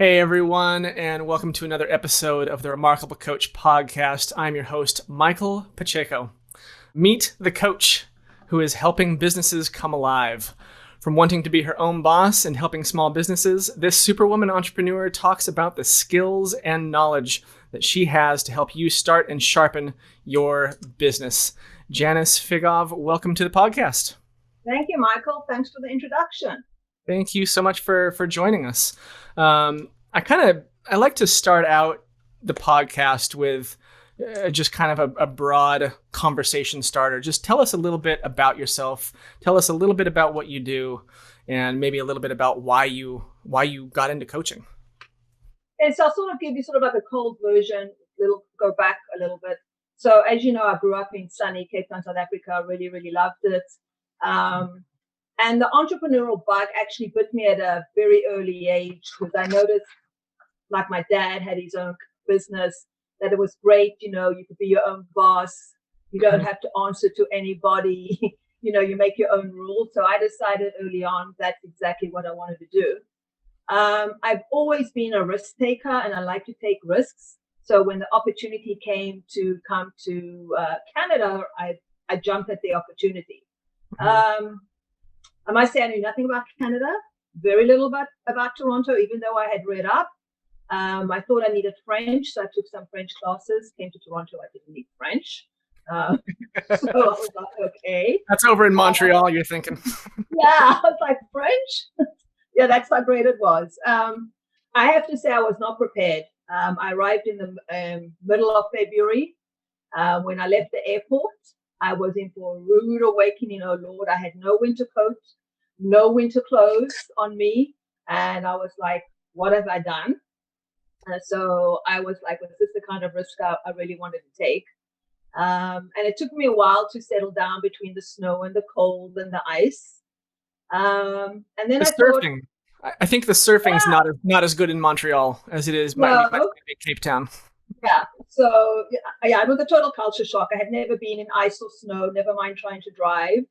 Hey everyone, and welcome to another episode of the Remarkable Coach podcast. I'm your host, Michael Pacheco. Meet the coach who is helping businesses come alive. From wanting to be her own boss and helping small businesses, this superwoman entrepreneur talks about the skills and knowledge that she has to help you start and sharpen your business. Janice Figov, welcome to the podcast. Thank you, Michael. Thanks for the introduction. Thank you so much for joining us. I like to start out the podcast with just kind of a broad conversation starter. Just tell us a little bit about yourself. Tell us a little bit about what you do, and maybe a little bit about why you got into coaching. And so I'll sort of give you sort of like a cold version. Go back a little bit. So as you know, I grew up in sunny Cape Town, South Africa. Really, really loved it. And the entrepreneurial bug actually bit me at a very early age because I noticed, like my dad had his own business, that it was great. You know, you could be your own boss. You don't have to answer to anybody. You make your own rules. So I decided early on that's exactly what I wanted to do. I've always been a risk taker and I like to take risks. So when the opportunity came to come to Canada, I jumped at the opportunity. I must say I knew nothing about Canada, very little about Toronto, even though I had read up. I thought I needed French, so I took some French classes. Came to Toronto, I didn't need French. So I was like, okay. That's over in Montreal, you're thinking. Yeah, I was like, French? Yeah, that's how great it was. I have to say I was not prepared. I arrived in the middle of February. When I left the airport, I was in for a rude awakening, oh Lord. I had no winter coat, no winter clothes on me. And I was like, what have I done? So I was like, was this the kind of risk I really wanted to take? And it took me a while to settle down between the snow and the cold and the ice. And then the surfing. I think the surfing's not as good in Montreal as it is in Cape Town. Yeah. So it was a total culture shock. I had never been in ice or snow, never mind trying to drive.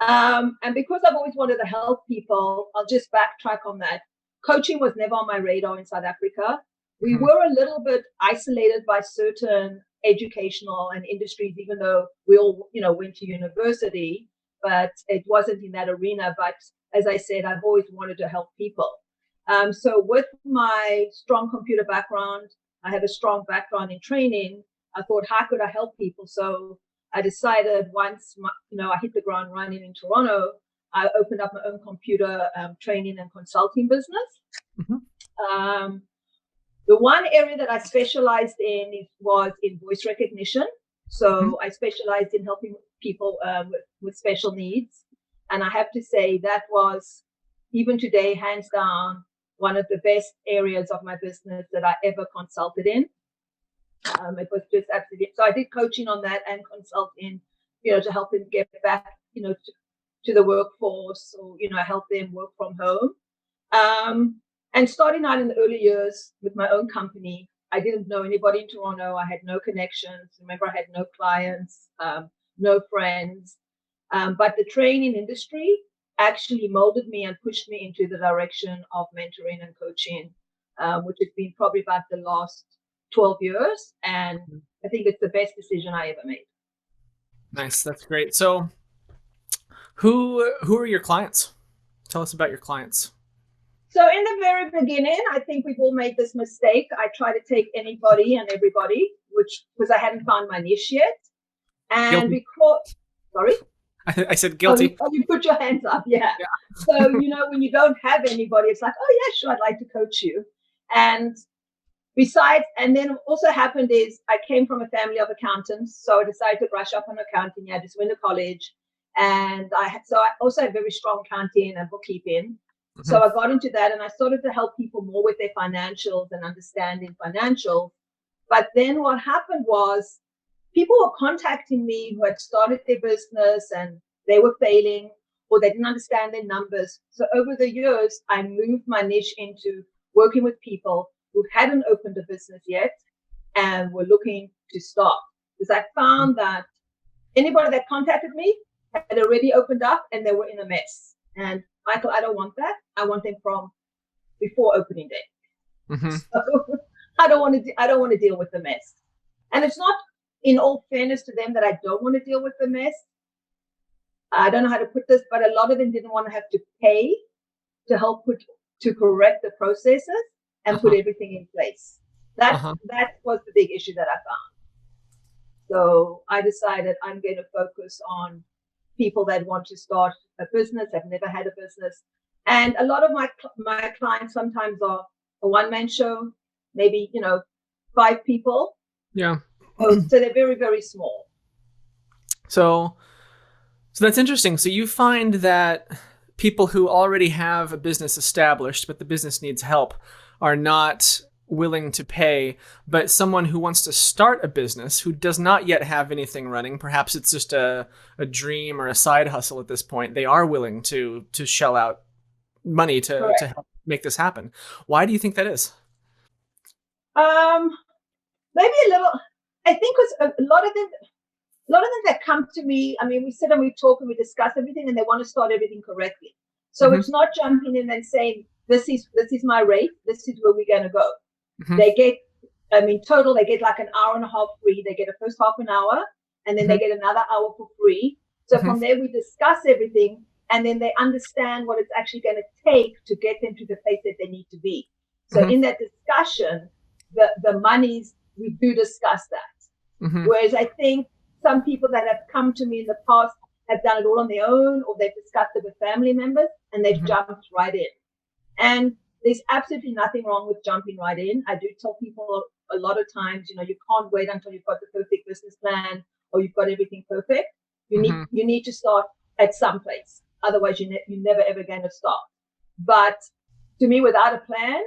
And because I've always wanted to help people, I'll just backtrack on that. Coaching was never on my radar in South Africa. We were a little bit isolated by certain educational and industries, even though we all, went to university, but it wasn't in that arena. But as I said, I've always wanted to help people. So with my strong computer background, I have a strong background in training. I thought, how could I help people? So I decided once, I hit the ground running in Toronto, I opened up my own computer training and consulting business. The one area that I specialized in was in voice recognition. So I specialized in helping people with special needs. And I have to say that was, even today, hands down, one of the best areas of my business that I ever consulted in. It was just absolutely, so I did coaching on that and consulting, to help them get back, to the workforce, or, help them work from home. And starting out in the early years with my own company, I didn't know anybody in Toronto. I had no connections. Remember, I had no clients, no friends. But the training industry actually molded me and pushed me into the direction of mentoring and coaching, which has been probably about the last 12 years. And I think it's the best decision I ever made. Nice. That's great. So who are your clients? Tell us about your clients. So in the very beginning, I think we've all made this mistake. I try to take anybody and everybody, because I hadn't found my niche yet. And sorry? I said guilty. Oh, you put your hands up, yeah. So, when you don't have anybody, it's like, oh, yeah, sure, I'd like to coach you. And then also happened is I came from a family of accountants, so I decided to brush up on accounting. I just went to college. And I also had very strong accounting and bookkeeping. So I got into that and I started to help people more with their financials and understanding financials. But then what happened was people were contacting me who had started their business and they were failing or they didn't understand their numbers. So over the years, I moved my niche into working with people who hadn't opened a business yet and were looking to start. Because I found that anybody that contacted me had already opened up and they were in a mess. And Michael, I don't want that. I want them from before opening day. Mm-hmm. So I don't want to deal with the mess. And it's not, in all fairness to them, that I don't want to deal with the mess. I don't know how to put this, but a lot of them didn't want to have to pay to help to correct the processes and put everything in place. That was the big issue that I found. So I decided I'm going to focus on people that want to start a business, have never had a business. And a lot of my clients sometimes are a one-man show, maybe, 5 people. Yeah. So they're very, very small. So that's interesting. So you find that people who already have a business established, but the business needs help, are not willing to pay, but someone who wants to start a business who does not yet have anything running, perhaps it's just a dream or a side hustle at this point, they are willing to shell out money to help make this happen. Why do you think that is? Maybe a little, I think because a lot of them that come to me, I mean, we sit and we talk and we discuss everything and they want to start everything correctly. So it's not jumping in and saying, this is my rate, this is where we're going to go. They get, total, they get like an hour and a half free. They get a first half an hour and then they get another hour for free. So from there, we discuss everything and then they understand what it's actually going to take to get them to the place that they need to be. So in that discussion, the monies, we do discuss that. Whereas I think some people that have come to me in the past have done it all on their own, or they've discussed it with family members and they've jumped right in. And there's absolutely nothing wrong with jumping right in. I do tell people a lot of times, you can't wait until you've got the perfect business plan or you've got everything perfect. You need to start at some place. Otherwise, you're never, ever going to start. But to me, without a plan,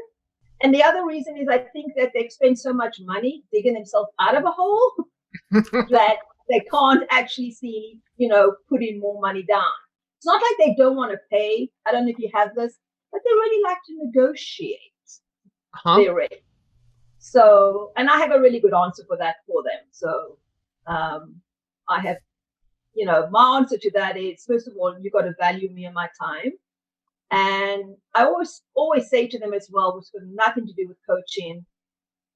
and the other reason is I think that they've spent so much money digging themselves out of a hole that they can't actually see, putting more money down. It's not like they don't want to pay. I don't know if you have this, but they really like to negotiate their rate. So, and I have a really good answer for that for them. So I have, my answer to that is, first of all, you've got to value me and my time. And I always say to them as well, which has nothing to do with coaching,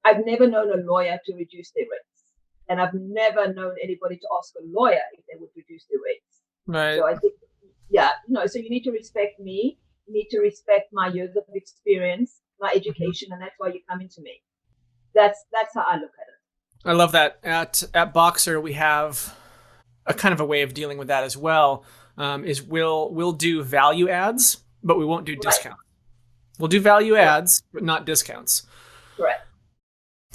I've never known a lawyer to reduce their rates. And I've never known anybody to ask a lawyer if they would reduce their rates. Right. So I think, so you need to respect me. You need to respect my years of experience, my education, and that's why you're coming to me. That's how I look at it. I love that. At Boxer, we have a kind of a way of dealing with that as well. Is we'll do value adds, but we won't do discounts. We'll do value adds, but not discounts. Correct.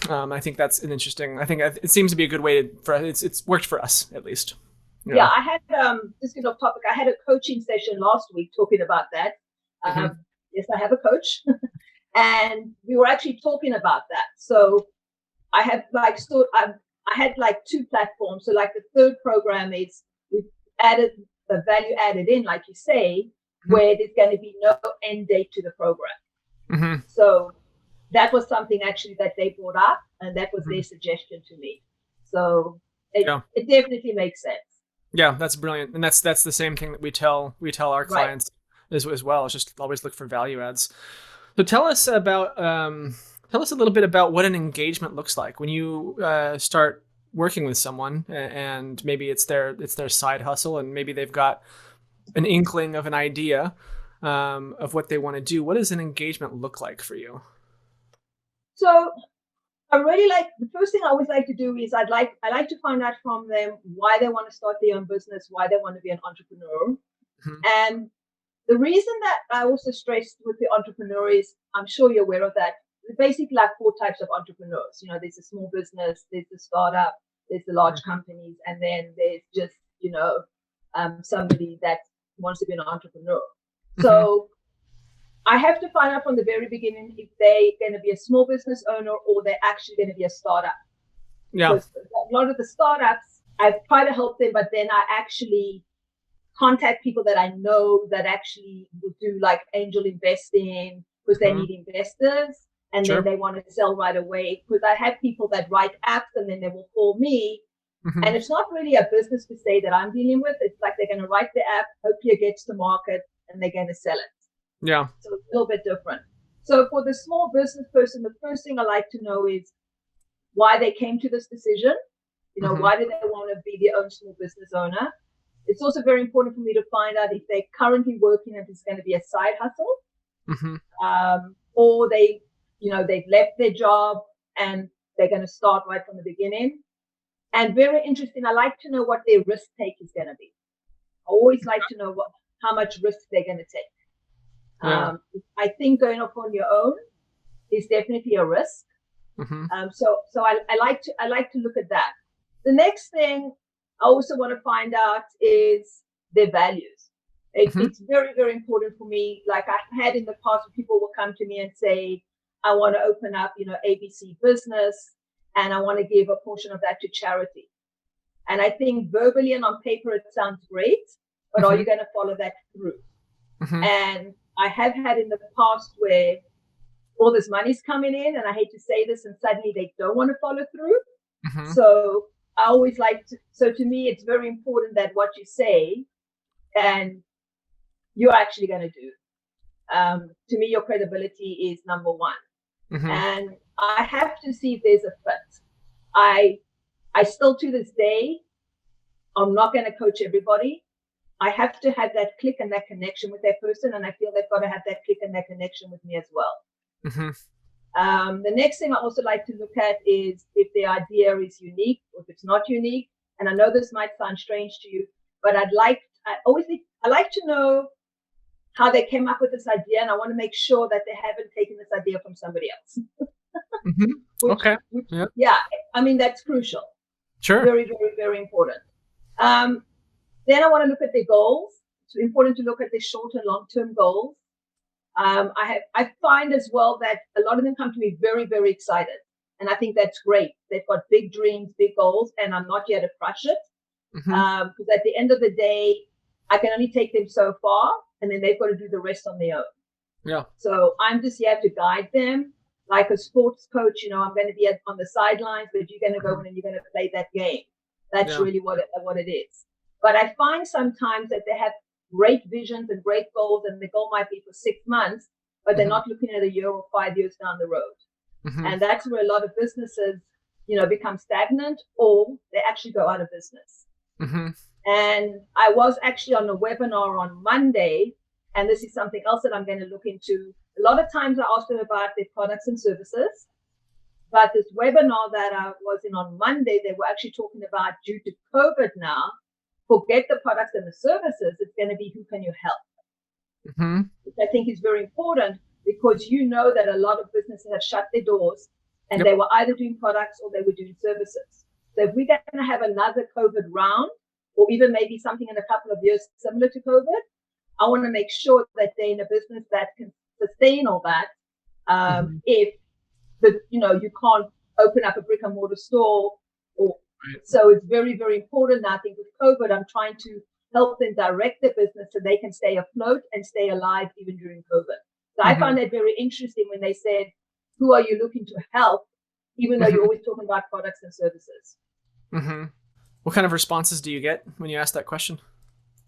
I think that's an interesting. I think it seems to be a good way for us. It's worked for us at least. Yeah, I had just get off topic. I had a coaching session last week talking about that. Yes, I have a coach, and we were actually talking about that. So I have I had 2 platforms. So the third program is we've added the value added in, like you say, where there's going to be no end date to the program. So that was something actually that they brought up, and that was their suggestion to me. So it definitely makes sense. Yeah, that's brilliant, and that's the same thing that we tell our clients as well. It's just always look for value adds. So tell us a little bit about what an engagement looks like when you start working with someone, and maybe it's their side hustle, and maybe they've got an inkling of an idea of what they want to do. What does an engagement look like for you? So I really the first thing I always like to do is I like to find out from them why they want to start their own business, why they want to be an entrepreneur. And the reason that I also stress with the entrepreneur is, I'm sure you're aware of that, there's basically 4 types of entrepreneurs. There's a small business, there's the startup, there's the large companies, and then there's just, somebody that wants to be an entrepreneur. So I have to find out from the very beginning if they're going to be a small business owner or they're actually going to be a startup. Yeah. Because a lot of the startups, I try to help them, but then I actually contact people that I know that actually would do angel investing because they need investors, and then they want to sell right away. Because I have people that write apps and then they will call me. And it's not really a business per se that I'm dealing with. It's they're going to write the app, hopefully it gets to market, and they're going to sell it. Yeah. So it's a little bit different. So for the small business person, the first thing I like to know is why they came to this decision. Why do they want to be their own small business owner? It's also very important for me to find out if they're currently working, if it's going to be a side hustle, or they've left their job and they're going to start right from the beginning. And very interesting, I like to know what their risk take is going to be. I always like to know how much risk they're going to take. Yeah. I think going off on your own is definitely a risk. So I like to look at that. The next thing I also want to find out is their values. It's very, very important for me. Like I've had in the past, where people will come to me and say, I want to open up, ABC business, and I want to give a portion of that to charity. And I think verbally and on paper, it sounds great, but are you going to follow that through? And I have had in the past where all this money's coming in, and I hate to say this, and suddenly they don't want to follow through. So I always so to me, it's very important that what you say and you're actually going to do. To me, your credibility is number one. And I have to see if there's a fit. I still, to this day, I'm not going to coach everybody. I have to have that click and that connection with that person. And I feel they've got to have that click and that connection with me as well. The next thing I also like to look at is if the idea is unique or if it's not unique. And I know this might sound strange to you, but I like to know how they came up with this idea, and I want to make sure that they haven't taken this idea from somebody else. Okay. Yeah, I mean, that's crucial. Sure. Very, very, very important. Then I want to look at their goals. It's important to look at their short and long-term goals. I find as well that a lot of them come to me very, very excited. And I think that's great. They've got big dreams, big goals, and I'm not here to crush it. Because at the end of the day, I can only take them so far, and then they've got to do the rest on their own. Yeah. So I'm just here to guide them. Like a sports coach, I'm going to be on the sidelines, but you're going to go in and you're going to play that game. That's really what it is. But I find sometimes that they have great visions and great goals, and the goal might be for 6 months, but they're not looking at a year or 5 years down the road. And that's where a lot of businesses, become stagnant, or they actually go out of business. And I was actually on a webinar on Monday, and this is something else that I'm going to look into. A lot of times I ask them about their products and services, but this webinar that I was in on Monday, they were actually talking about, due to COVID now, forget the products and the services. It's going to be, who can you help? Which I think is very important, because that a lot of businesses have shut their doors, and they were either doing products or they were doing services. So if we're going to have another COVID round, or even maybe something in a couple of years similar to COVID, I want to make sure that they're in a business that can sustain all that. If you can't open up a brick and mortar store, so it's very, very important. I think with COVID, I'm trying to help them direct their business so they can stay afloat and stay alive even during COVID. So I found that very interesting when they said, who are you looking to help, even though you're always talking about products and services. What kind of responses do you get when you ask that question?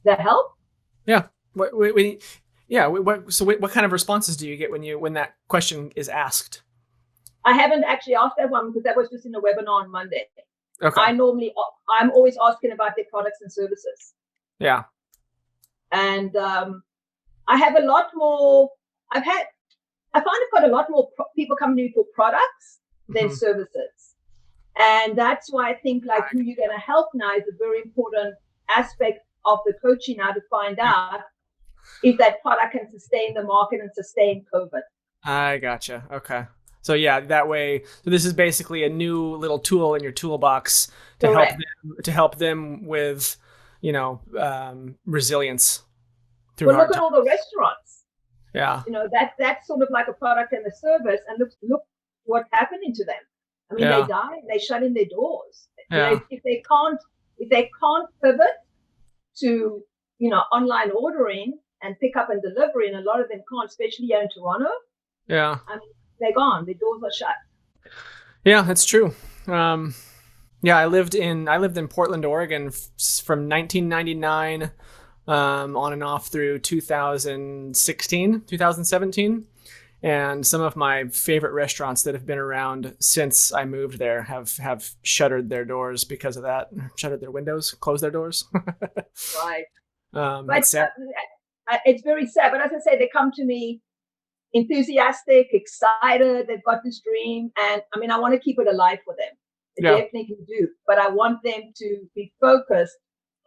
The help? Yeah. What kind of responses do you get when that question is asked? I haven't actually asked that one, because that was just in a webinar on Monday. Okay. I'm always asking about their products and services. Yeah. And I have a lot more. I find I've got a lot more people coming to me for products than services. And that's why I think who you're going to help now is a very important aspect of the coaching now, to find out if that product can sustain the market and sustain COVID. I gotcha. Okay. So that way, so this is basically a new little tool in your toolbox to help them with, resilience through hard look at all the restaurants. Yeah. That's sort of like a product and a service, and look what's happening to them. I mean, they die, they shut in their doors. Yeah. If they can't pivot to, online ordering and pick up and delivery, and a lot of them can't, especially here in Toronto. Yeah. I mean, they're gone. The doors are shut. Yeah, that's true. I lived in Portland, Oregon from 1999 on and off through 2017. And some of my favorite restaurants that have been around since I moved there have shuttered their doors because of that, shuttered their windows, closed their doors. Right. It's sad. It's very sad. But as I say, they come to me enthusiastic, excited. They've got this dream. And I mean, I want to keep it alive for them. I Yeah. definitely do. But I want them to be focused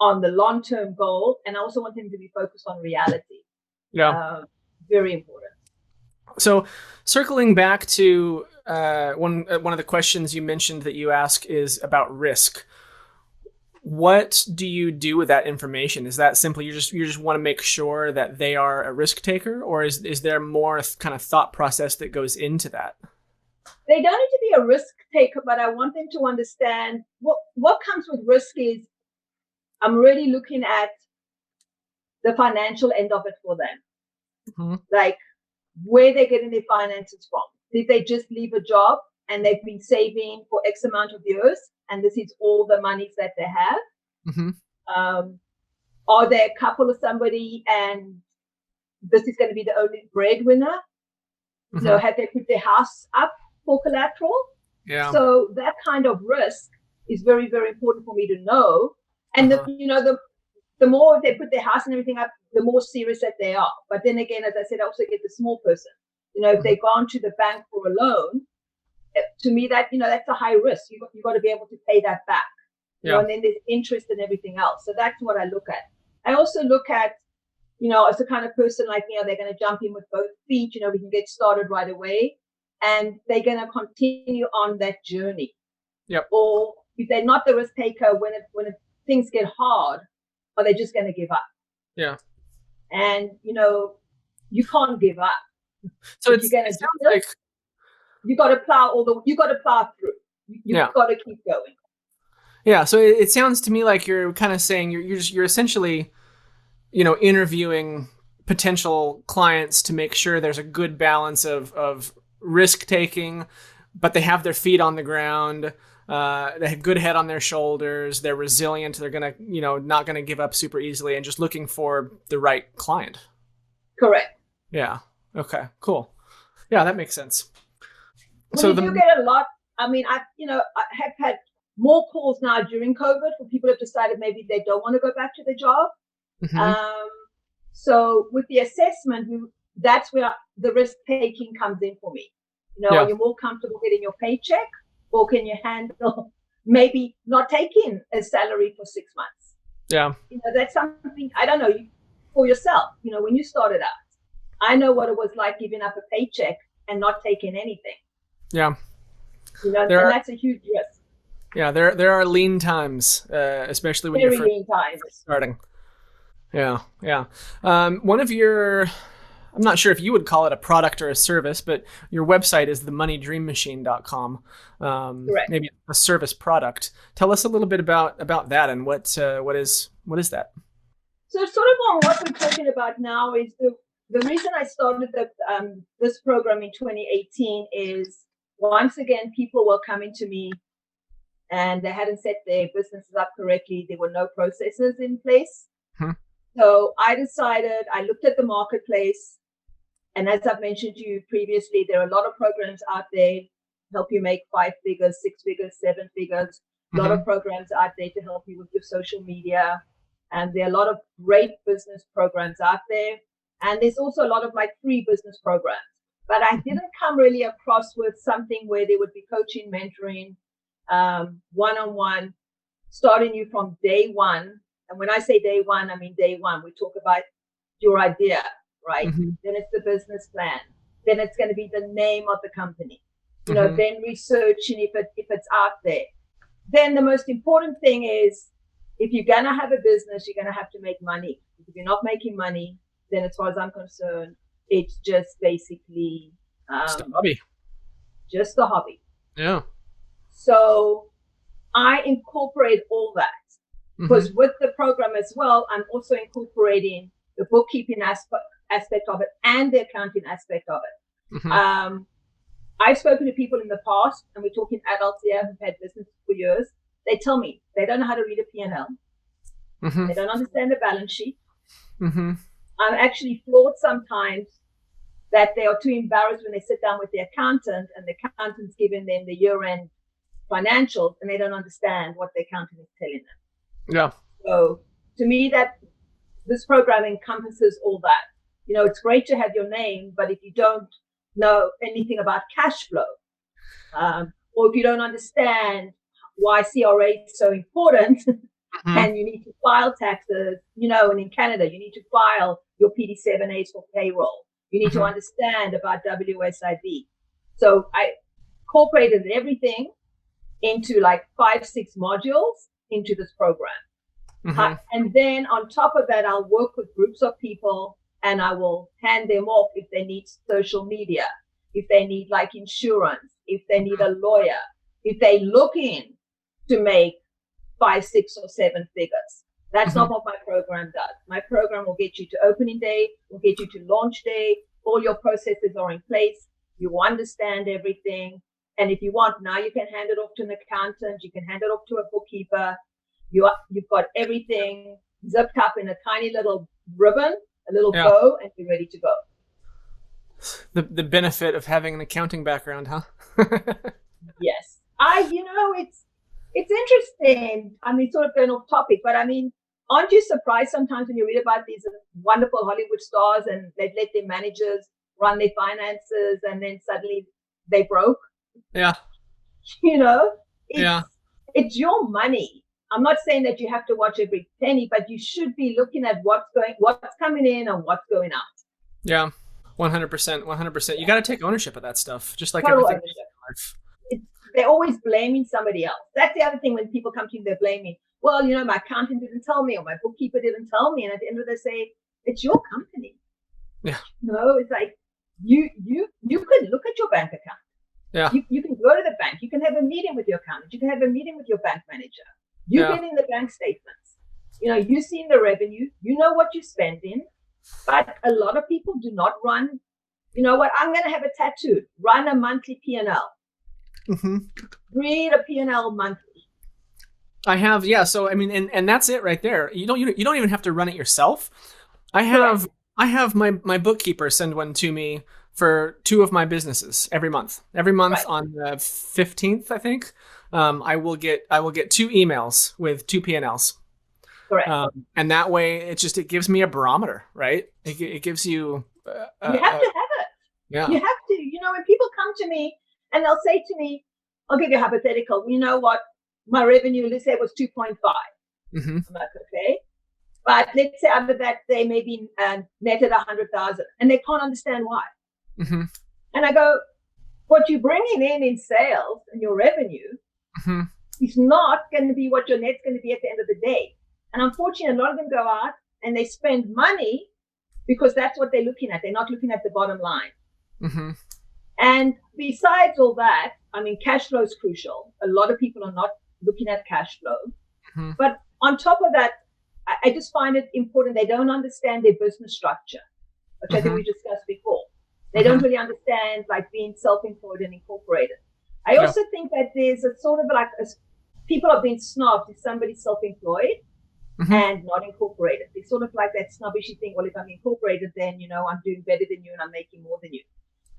on the long-term goal. And I also want them to be focused on reality. Yeah. Very important. So circling back to one of the questions you mentioned that you ask is about risk. What do you do with that information? Is that simply you just want to make sure that they are a risk taker, or is there more kind of thought process that goes into that? They don't need to be a risk taker, but I want them to understand what comes with risk is I'm really looking at the financial end of it for them. Mm-hmm. Like where they're getting their finances from. Did they just leave a job and they've been saving for X amount of years and this is all the monies that they have? Mm-hmm. Are they a couple of somebody and this is going to be the only breadwinner? Mm-hmm. You know, have they put their house up for collateral? Yeah. So that kind of risk is very, very important for me to know. And the more they put their house and everything up, the more serious that they are. But then again, as I said, I also get the small person. You know, if they've gone to the bank for a loan, to me that that's a high risk. You got to be able to pay that back. You know, and then there's interest and everything else. So that's what I look at. I also look at, as a kind of person like me, are they going to jump in with both feet? We can get started right away, and they're going to continue on that journey. Yep. Or if they're not the risk taker, when things get hard, are they just going to give up? Yeah. And you can't give up. So it sounds like you got to plow through. You've got to keep going. Yeah. So it sounds to me like you're kind of saying you're essentially, interviewing potential clients to make sure there's a good balance of risk taking, but they have their feet on the ground. They have good head on their shoulders. They're resilient. They're going to, not going to give up super easily, and just looking for the right client. Correct. Yeah. Okay, cool. Yeah, that makes sense. So you do get a lot. I mean, I have had more calls now during COVID for people who have decided maybe they don't want to go back to the job. Mm-hmm. So with the assessment, that's where the risk taking comes in for me. Are you more comfortable getting your paycheck, or can you handle maybe not taking a salary for 6 months? Yeah. That's something, I don't know, for yourself, when you started out, I know what it was like giving up a paycheck and not taking anything. Yeah. And that's a huge risk. Yeah, there are lean times, especially when you're first starting. Yeah. One of your, I'm not sure if you would call it a product or a service, but your website is themoneydreammachine.com. Correct. Maybe a service product. Tell us a little bit about that and what is that? So sort of on what we're talking about now is the reason I started this program in 2018 is, once again, people were coming to me and they hadn't set their businesses up correctly. There were no processes in place. So I decided, I looked at the marketplace, and as I've mentioned to you previously, there are a lot of programs out there to help you make 5 figures, 6 figures, 7 figures. A lot of programs out there to help you with your social media. And there are a lot of great business programs out there. And there's also a lot of free business programs. But I didn't come really across with something where there would be coaching, mentoring, one-on-one, starting you from day one. And when I say day one, I mean day one. We talk about your idea, right? Mm-hmm. Then it's the business plan. Then it's going to be the name of the company. Then researching if it's out there. Then the most important thing is, if you're going to have a business, you're going to have to make money. If you're not making money, then as far as I'm concerned, it's just basically just a hobby. Just a hobby. Yeah. So I incorporate all that. Because with the program as well, I'm also incorporating the bookkeeping aspect of it and the accounting aspect of it. I've spoken to people in the past, and we're talking adults here who've had business for years. They tell me they don't know how to read a P&L. They don't understand the balance sheet. I'm actually floored sometimes that they are too embarrassed when they sit down with the accountant and the accountant's giving them the year-end financials and they don't understand what the accountant is telling them. Yeah. So to me, that this program encompasses all that. It's great to have your name, but if you don't know anything about cash flow, or if you don't understand why CRA is so important, and you need to file taxes, and in Canada, you need to file your PD7As for payroll. You need to understand about WSIB. So I incorporated everything into like 5-6 modules into this program. And then on top of that, I'll work with groups of people and I will hand them off if they need social media, if they need like insurance, if they need a lawyer, if they're looking to make 5, 6, or 7 figures. That's not what my program does. My program will get you to opening day, will get you to launch day. All your processes are in place. You understand everything. And if you want, now you can hand it off to an accountant. You can hand it off to a bookkeeper. You've got everything zipped up in a tiny little ribbon, a little bow, and you're ready to go. The benefit of having an accounting background, huh? Yes. It's interesting. I mean, sort of going off topic, but I mean, aren't you surprised sometimes when you read about these wonderful Hollywood stars and they've let their managers run their finances and then suddenly they broke? Yeah. It's your money. I'm not saying that you have to watch every penny, but you should be looking at what's coming in and what's going out. Yeah, 100%. You got to take ownership of that stuff, just like Total everything ownership. They're always blaming somebody else. That's the other thing when people come to you, they're blaming. Well, my accountant didn't tell me or my bookkeeper didn't tell me. And at the end of the day, say, it's your company. Yeah. It's like you can look at your bank account. Yeah. You can go to the bank. You can have a meeting with your accountant. You can have a meeting with your bank manager. You get in the bank statements. You've seen the revenue. You know what you're spending. But a lot of people do not run. You know what? I'm going to have a tattoo. Run a monthly P&L. Read a P&L monthly. I have, yeah. So I mean, and that's it right there. You don't even have to run it yourself. I have my bookkeeper send one to me for 2 of my businesses every month. Every month on the 15th, I think, I will get 2 emails with 2 P&Ls. Correct. And that way, it gives me a barometer, right? It gives you. You have to have it. Yeah. You have to. When people come to me and they'll say to me, "I'll give you a hypothetical. You know what? My revenue, let's say, it was 2.5. I'm like, okay. But let's say under that they maybe netted 100,000, and they can't understand why. And I go, what you're bringing in sales and your revenue is not going to be what your net's going to be at the end of the day. And unfortunately, a lot of them go out and they spend money because that's what they're looking at. They're not looking at the bottom line. And besides all that, I mean, cash flow is crucial. A lot of people are not looking at cash flow. But on top of that, I just find it important. They don't understand their business structure, which I think we discussed before. They don't really understand like being self-employed and incorporated. I also think that there's a sort of like people are being snobbed if somebody's self-employed and not incorporated. They sort of like that snobbishy thing. Well, if I'm incorporated, then, I'm doing better than you and I'm making more than you.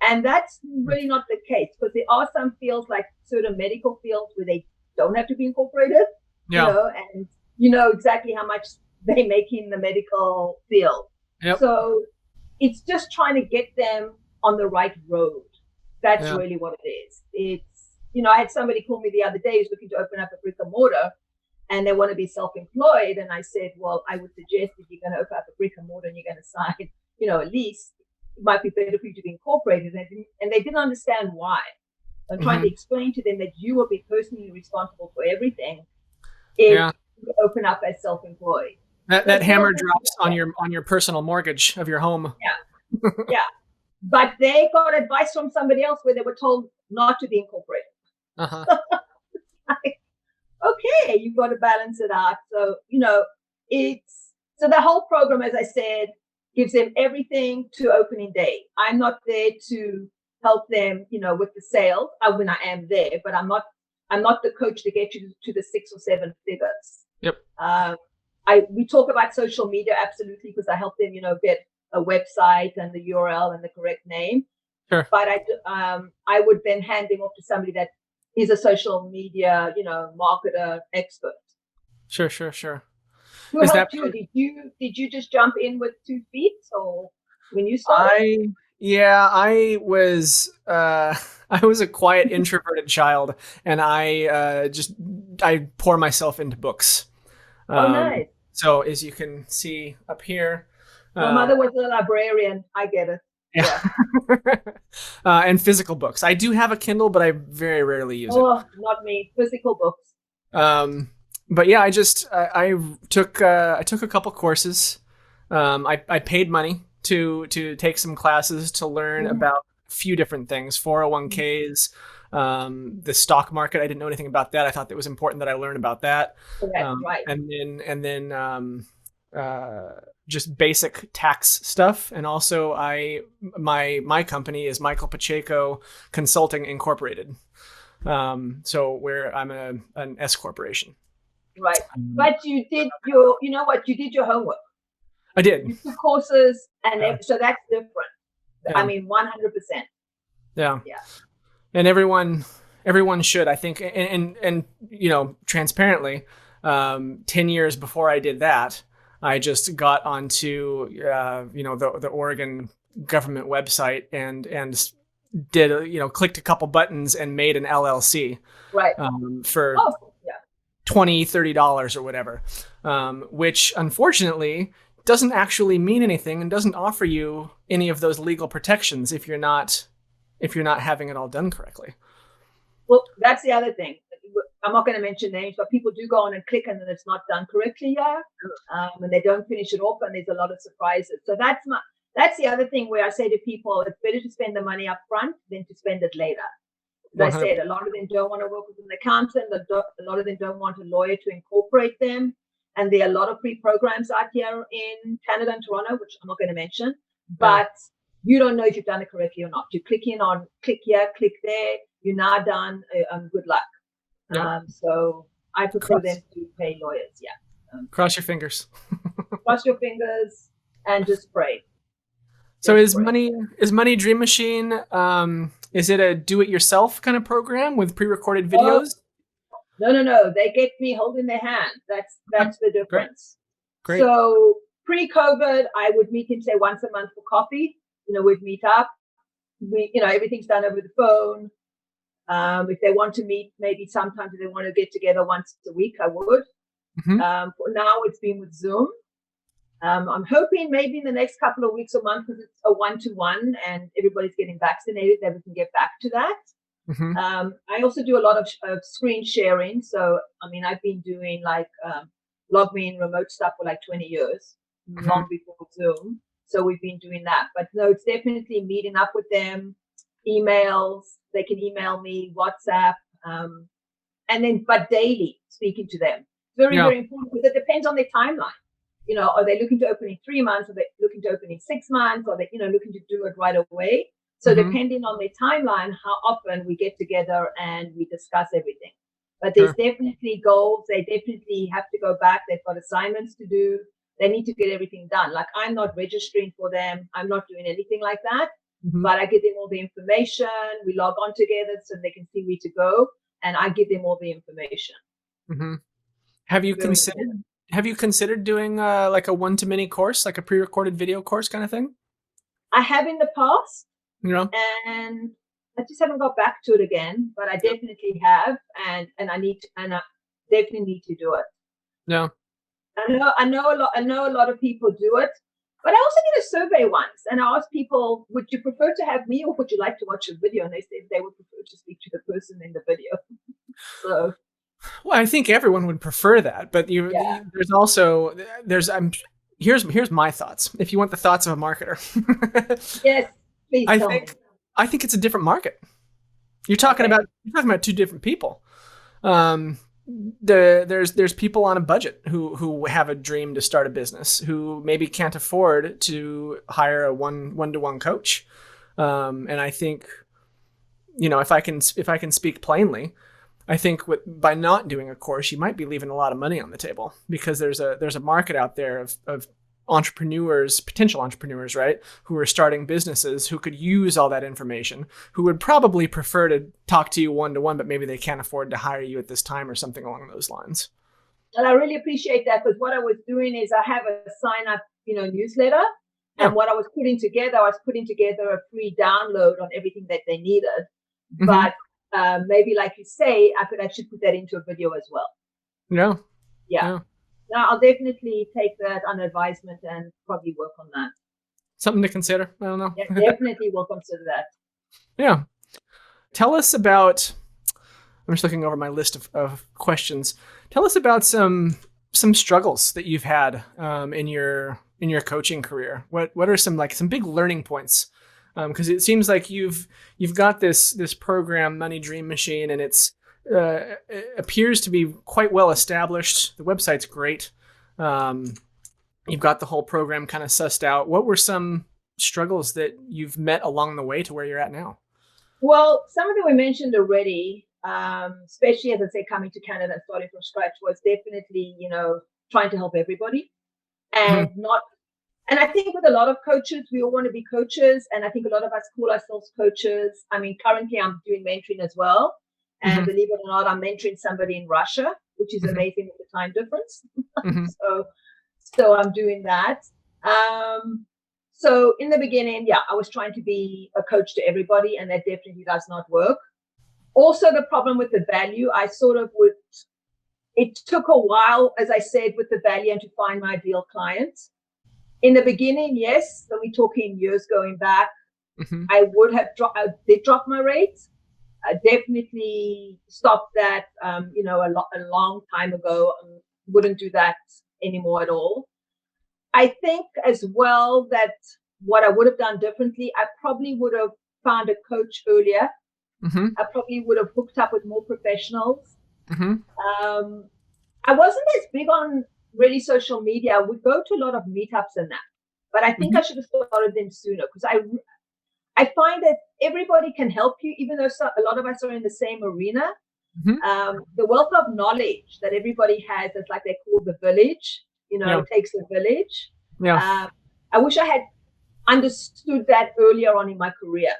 And that's really not the case because there are some fields like certain medical fields where they don't have to be incorporated, and you know exactly how much they make in the medical field. So it's just trying to get them on the right road. That's really what it is. It's, I had somebody call me the other day who's looking to open up a brick and mortar and they want to be self-employed. And I said, well, I would suggest if you're going to open up a brick and mortar and you're going to sign, a lease, it might be better for you to be incorporated. And they didn't understand why. I'm trying to explain to them that you will be personally responsible for everything if you open up as self-employed. That hammer drops on your personal mortgage of your home. Yeah. But they got advice from somebody else where they were told not to be incorporated. Like, okay, you've got to balance it out. So, so the whole program, as I said, gives them everything to opening day. I'm not there to help them, with the sales. When I am there, but I'm not the coach to get you to the 6 or 7 figures. Yep. We talk about social media, absolutely, because I help them, get a website and the URL and the correct name. Sure. But I would then hand them off to somebody that is a social media, marketer expert. Sure. Who helped you? Did you just jump in with 2 feet, or when you started? I was I was a quiet introverted child, and I pour myself into books. Nice. So as you can see up here, my mother was a librarian. I get it. Yeah. And physical books. I do have a Kindle, but I very rarely use it. Oh, not me. Physical books. But yeah, I took a couple courses. I paid money to take some classes to learn about a few different things, 401ks, the stock market. I didn't know anything about that. I thought it was important that I learn about that. Okay, right. And then just basic tax stuff. And also my company is Michael Pacheco Consulting Incorporated. So I'm an S corporation. Right. But you did you did your homework. I did. You took courses, and so that's different. Yeah. I mean, 100%. Yeah. And everyone should, I think, and transparently, 10 years before I did that, I just got onto the Oregon government website and did clicked a couple buttons and made an LLC. Right. For $20-$30 or whatever, which unfortunately doesn't actually mean anything and doesn't offer you any of those legal protections if you're not having it all done correctly. Well, that's the other thing. I'm not going to mention names, but people do go on and click and then it's not done correctly and they don't finish it off, and there's a lot of surprises. So that's the other thing where I say to people, it's better to spend the money up front than to spend it later. As I said, a lot of them don't want to work with an accountant. A lot of them don't want a lawyer to incorporate them. And there are a lot of free programs out here in Canada and Toronto, which I'm not going to mention. But you don't know if you've done it correctly or not. You click here, click there. You're now done. Good luck. Yeah. So I prefer them to pay lawyers. Yeah. Cross your fingers. Cross your fingers and just pray. So is Money Dream Machine? Is it a do-it-yourself kind of program with pre-recorded videos? No. They get me holding their hand. That's the difference. Great. So pre-COVID, I would meet him, say, once a month for coffee. We'd meet up. Everything's done over the phone. If they want to meet, maybe sometimes if they want to get together once a week, I would. Mm-hmm. For now, it's been with Zoom. I'm hoping maybe in the next couple of weeks or months, because it's a 1-to-1 and everybody's getting vaccinated, that we can get back to that. Mm-hmm. I also do a lot of screen sharing. So, I've been doing log me in remote stuff for 20 years, long before Zoom. So we've been doing that. But no, it's definitely meeting up with them, emails. They can email me, WhatsApp, but daily speaking to them. Very, very important, because it depends on their timeline. Are they looking to open in 3 months? Are they looking to open in 6 months? Are they, looking to do it right away? So depending on their timeline, how often we get together and we discuss everything. But there's definitely goals. They definitely have to go back. They've got assignments to do. They need to get everything done. I'm not registering for them. I'm not doing anything like that. Mm-hmm. But I give them all the information. We log on together so they can see where to go. And I give them all the information. Mm-hmm. Have you considered doing a one-to-many course, like a pre-recorded video course kind of thing? I have in the past. And I just haven't got back to it again, but I definitely have, and I definitely need to do it. No. I know a lot of people do it, but I also did a survey once, and I asked people, would you prefer to have me, or would you like to watch a video? And they said they would prefer to speak to the person in the video. So. Well, I think everyone would prefer that, but there's also here's my thoughts. If you want the thoughts of a marketer. Yes. Please I think it's a different market. You're talking about two different people. There's people on a budget who have a dream to start a business, who maybe can't afford to hire a one-to-one coach. And I think, if I can speak plainly, I think by not doing a course, you might be leaving a lot of money on the table, because there's a market out there of entrepreneurs, potential entrepreneurs, right, who are starting businesses, who could use all that information, who would probably prefer to talk to you one-to-one, but maybe they can't afford to hire you at this time or something along those lines. And I really appreciate that, because what I was doing is I have a sign up, newsletter. Yeah. And what I was putting together a free download on everything that they needed. Mm-hmm. But maybe, like you say, I could actually put that into a video as well. Yeah. Yeah. No, I'll definitely take that on advisement and probably work on that. Something to consider. I don't know. Yeah, definitely will consider that. Yeah. Tell us about, I'm just looking over my list of questions. Tell us about some struggles that you've had in your coaching career. What are some big learning points? Because it seems like you've got this program, Money Dream Machine, and it appears to be quite well established. The website's great. You've got the whole program kind of sussed out. What were some struggles that you've met along the way to where you're at now? Well, some of them we mentioned already, especially, as I say, coming to Canada and starting from scratch, was definitely, trying to help everybody and not. And I think with a lot of coaches, we all want to be coaches. And I think a lot of us call ourselves coaches. I mean, currently I'm doing mentoring as well. And believe it or not, I'm mentoring somebody in Russia, which is amazing with the time difference. So I'm doing that. So in the beginning, I was trying to be a coach to everybody, and that definitely does not work. Also, the problem with the value, it took a while, as I said, with the value and to find my ideal client. In the beginning, yes, so we're talking years going back, I did drop my rates. I definitely stopped that, a long time ago. Wouldn't do that anymore at all. I think as well that what I would have done differently, I probably would have found a coach earlier. I probably would have hooked up with more professionals. I wasn't as big on really social media. I would go to a lot of meetups and that, but I think I should have started them sooner, because I find that everybody can help you, even though a lot of us are in the same arena. The wealth of knowledge that everybody has, it's like they call the village, it takes a village. I wish I had understood that earlier on in my career.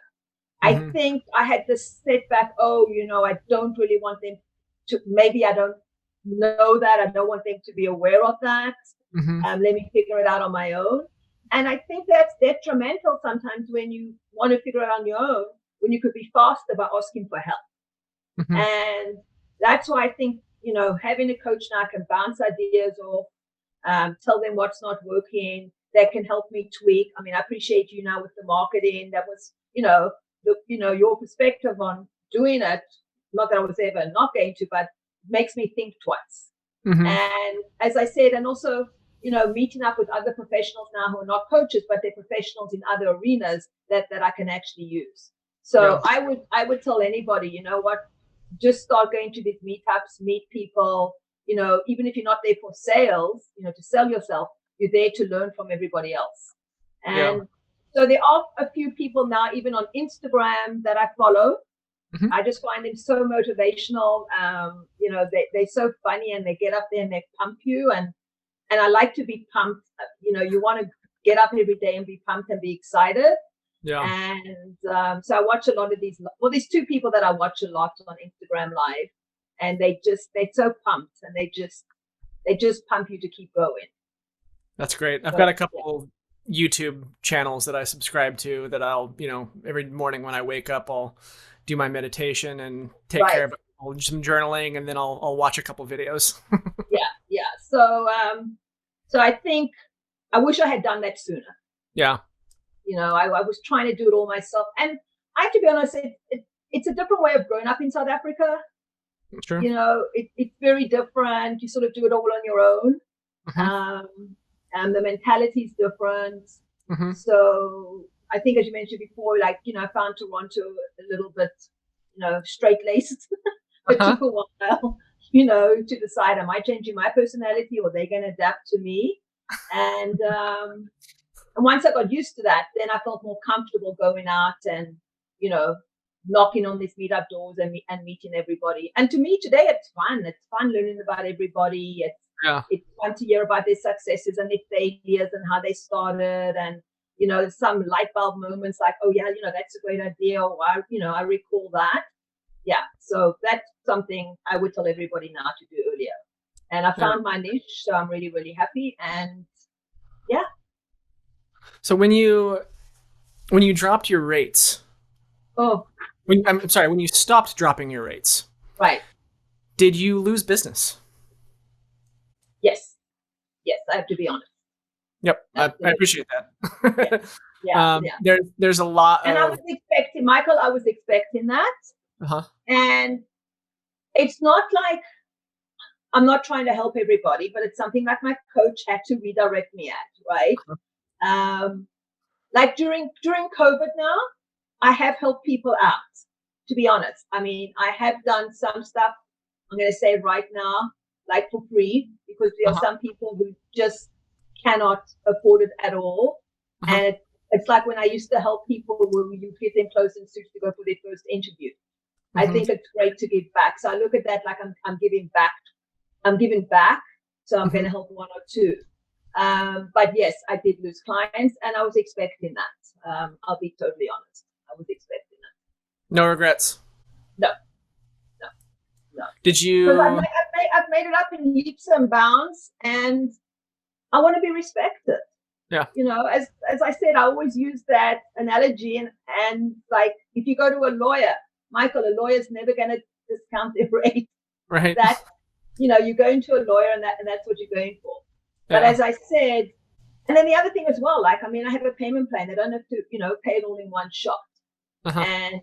I think I had this setback. I don't really want them to, maybe I don't know that. I don't want them to be aware of that. Let me figure it out on my own. And I think that's detrimental sometimes when you want to figure it out on your own, when you could be faster by asking for help. And that's why I think, having a coach now, I can bounce ideas off, tell them what's not working, that can help me tweak. I mean, I appreciate you now with the marketing. That was, your perspective on doing it. Not that I was ever not going to, but makes me think twice. And as I said, and also, meeting up with other professionals now who are not coaches, but they're professionals in other arenas that I can actually use. So I would tell anybody, just start going to these meetups, meet people, even if you're not there for sales, to sell yourself, you're there to learn from everybody else. And so there are a few people now, even on Instagram, that I follow. I just find them so motivational. They're so funny, and they get up there and they pump you. And I like to be pumped. You want to get up every day and be pumped and be excited. And so I watch a lot of these. Well, there's two people that I watch a lot on Instagram Live, and they're so pumped, and they just pump you to keep going. That's great. I've got a couple YouTube channels that I subscribe to that I'll, every morning when I wake up, I'll do my meditation and take care of it. I'll do some journaling, and then I'll watch a couple videos. Yeah. So I think I wish I had done that sooner. Yeah. I was trying to do it all myself, and I have to be honest, it's a different way of growing up in South Africa. Sure. It's very different. You sort of do it all on your own. And the mentality is different. So I think, as you mentioned before, I found Toronto a little bit, straight-laced. It took a while, to decide, am I changing my personality, or are they going to adapt to me? And once I got used to that, then I felt more comfortable going out and, knocking on these meetup doors and meeting everybody. And to me today, it's fun. It's fun learning about everybody. Yeah. it's fun to hear about their successes and their failures and how they started, and some light bulb moments like, oh yeah, that's a great idea, or I recall that. Yeah, so that's something I would tell everybody now to do earlier. And I found my niche, so I'm really, really happy. And yeah. So when you dropped your rates, I'm sorry, when you stopped dropping your rates, right. Did you lose business? Yes, I have to be honest. Yep, I appreciate that. Yeah. There's a lot and I was expecting, Michael, that. Uh-huh. And it's not like I'm not trying to help everybody, but it's something like my coach had to redirect me at, right? Like during COVID now, I have helped people out, to be honest. I mean, I have done some stuff, I'm going to say right now, like for free, because there are some people who just cannot afford it at all. And it's like when I used to help people where you get them clothes and suits to go for their first interview. I think it's great to give back. So I look at that like I'm giving back. I'm giving back. So I'm going to help one or two. But yes, I did lose clients, and I was expecting that. I'll be totally honest. I was expecting that. No regrets? No. Did you? Because I've made it up in leaps and bounds, and I want to be respected. Yeah. As I said, I always use that analogy, and like if you go to a lawyer, Michael, a lawyer's never going to discount their rate. Right. That you're going to a lawyer, and that's what you're going for. But as I said, and then the other thing as well, like, I mean, I have a payment plan. They don't have to, pay it all in one shot. And,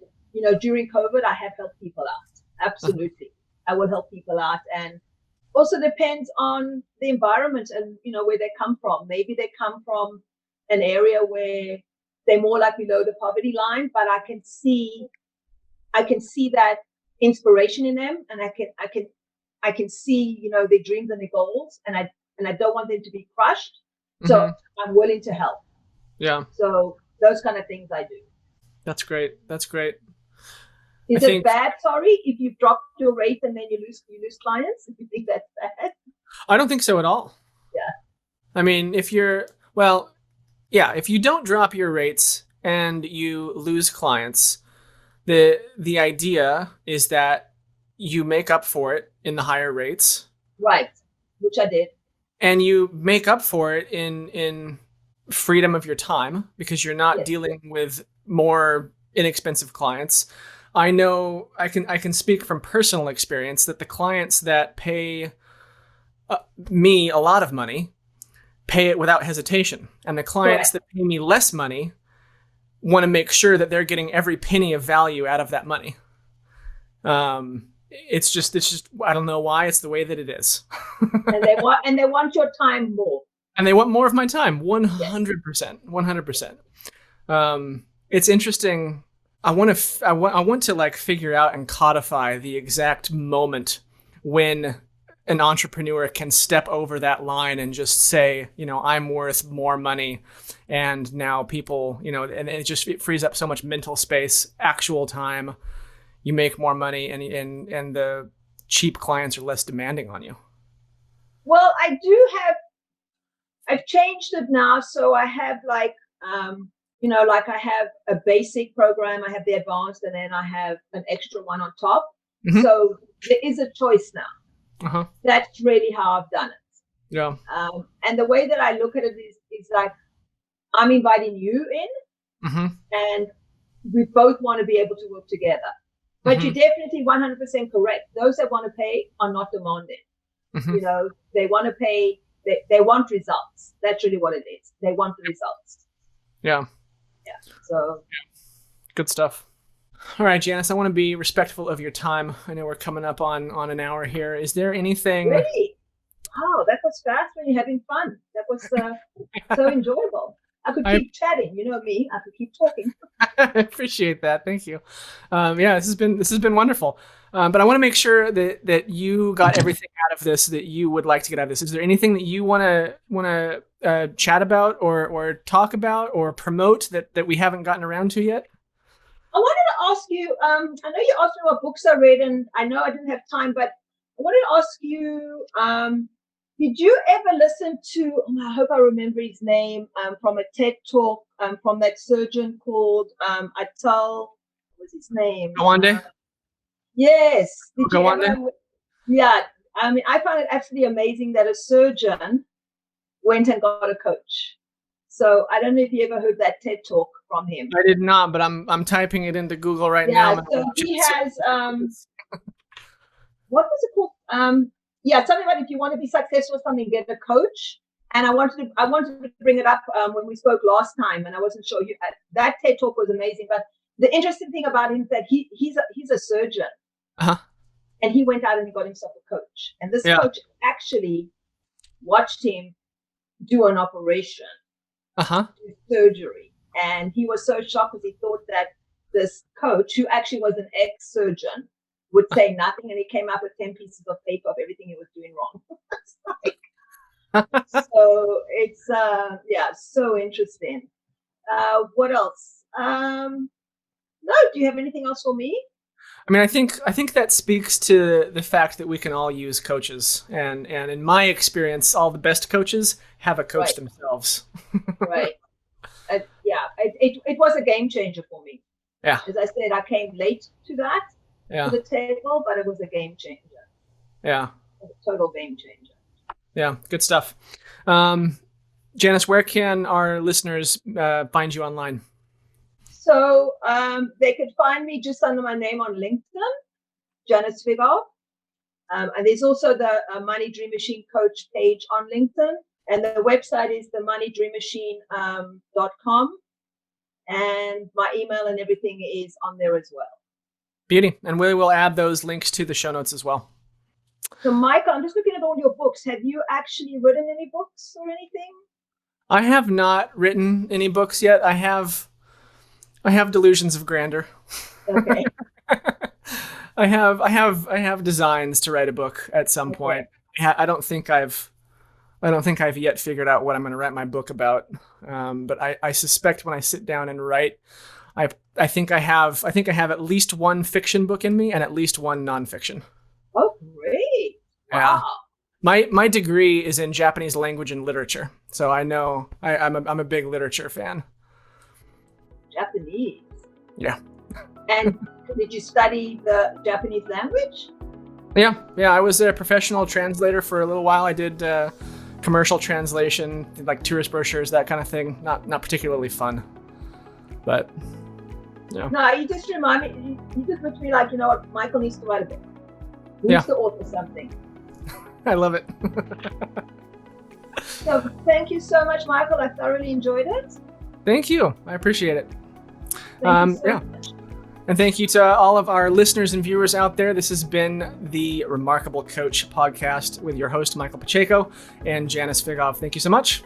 during COVID, I have helped people out. Absolutely. I will help people out. And also depends on the environment and, where they come from. Maybe they come from an area where they're more like below the poverty line, but I can see that inspiration in them, and I can see, their dreams and their goals, and I don't want them to be crushed. So I'm willing to help. Yeah. So those kind of things I do. That's great. Is it bad, sorry, if you've dropped your rate and then you lose clients? If you think that's bad? I don't think so at all. Yeah. I mean, if you don't drop your rates and you lose clients, the idea is that you make up for it in the higher rates. Right. Which I did. And you make up for it in freedom of your time, because you're not dealing with more inexpensive clients. I know I can speak from personal experience that the clients that pay me a lot of money pay it without hesitation. And the clients that pay me less money want to make sure that they're getting every penny of value out of that money. It's just I don't know why, it's the way that it is. and they want your time more. And they want more of my time. 100%. It's interesting. I want to like figure out and codify the exact moment when an entrepreneur can step over that line and just say, I'm worth more money. And now people, and it frees up so much mental space, actual time. You make more money, and the cheap clients are less demanding on you. Well, I've changed it now. So I have like I have a basic program, I have the advanced, and then I have an extra one on top. So there is a choice now. That's really how I've done it. Yeah. And the way that I look at it is like, I'm inviting you in, and we both want to be able to work together. But you're definitely 100% correct. Those that want to pay are not demanding. They want to pay. They want results. That's really what it is. They want the results. Yeah. So. Good stuff. All right, Janice, I want to be respectful of your time. I know we're coming up on an hour here. Is there anything? Really? Oh, that was fast when you're having fun. That was so enjoyable. I could keep chatting. You know me. I could keep talking. I appreciate that. Thank you. This has been wonderful. But I want to make sure that you got everything out of this that you would like to get out of this. Is there anything that you want to chat about or talk about or promote that we haven't gotten around to yet? I wanted to ask you. I know you asked me what books I read, and I know I didn't have time, but I wanted to ask you. Did you ever listen to, I hope I remember his name, from a TED talk from that surgeon called what's his name? Gawande? Yes. Did you Gawande? ever? Yeah. I mean, I found it absolutely amazing that a surgeon went and got a coach. So I don't know if you ever heard that TED talk from him. I did not, but I'm typing it into Google right now. So he has what was it called? Something about if you want to be successful or something, get a coach. And I wanted to bring it up when we spoke last time, and I wasn't sure. That TED talk was amazing. But the interesting thing about him is that he's a surgeon, and he went out and he got himself a coach. And this coach actually watched him do an operation, do surgery, and he was so shocked because he thought that this coach, who actually was an ex-surgeon, would say nothing, and he came up with 10 pieces of paper of everything he was doing wrong. So it's so interesting. What else? No, do you have anything else for me? I mean, I think that speaks to the fact that we can all use coaches, and in my experience, all the best coaches have a coach themselves. Right. It was a game changer for me. Yeah. As I said, I came late to that. Yeah. To the table, but it was a game changer. Yeah. A total game changer. Yeah, good stuff. Janice, where can our listeners find you online? So they could find me just under my name on LinkedIn, Janice Figov. And there's also the Money Dream Machine Coach page on LinkedIn. And the website is themoneydreammachine.com. And my email and everything is on there as well. Beauty. And we will add those links to the show notes as well. So, Michael, I'm just looking at all your books. Have you actually written any books or anything? I have not written any books yet. I have delusions of grandeur. Okay. I have designs to write a book at some point. I don't think I've yet figured out what I'm going to write my book about. But I suspect when I sit down and write, I think I have at least one fiction book in me and at least one nonfiction. Oh, great! Yeah. Wow. My degree is in Japanese language and literature, so I know I'm a big literature fan. Japanese. Yeah. And did you study the Japanese language? Yeah. I was a professional translator for a little while. I did commercial translation, like tourist brochures, that kind of thing. Not particularly fun, but. Yeah. No, you just remind me. You just looked at me like, you know what? Michael needs to write a book. He needs to author something. I love it. So thank you so much, Michael. I thoroughly enjoyed it. Thank you. I appreciate it. Thank you so much. And thank you to all of our listeners and viewers out there. This has been the Remarkable Coach podcast with your host, Michael Pacheco and Janice Figov. Thank you so much.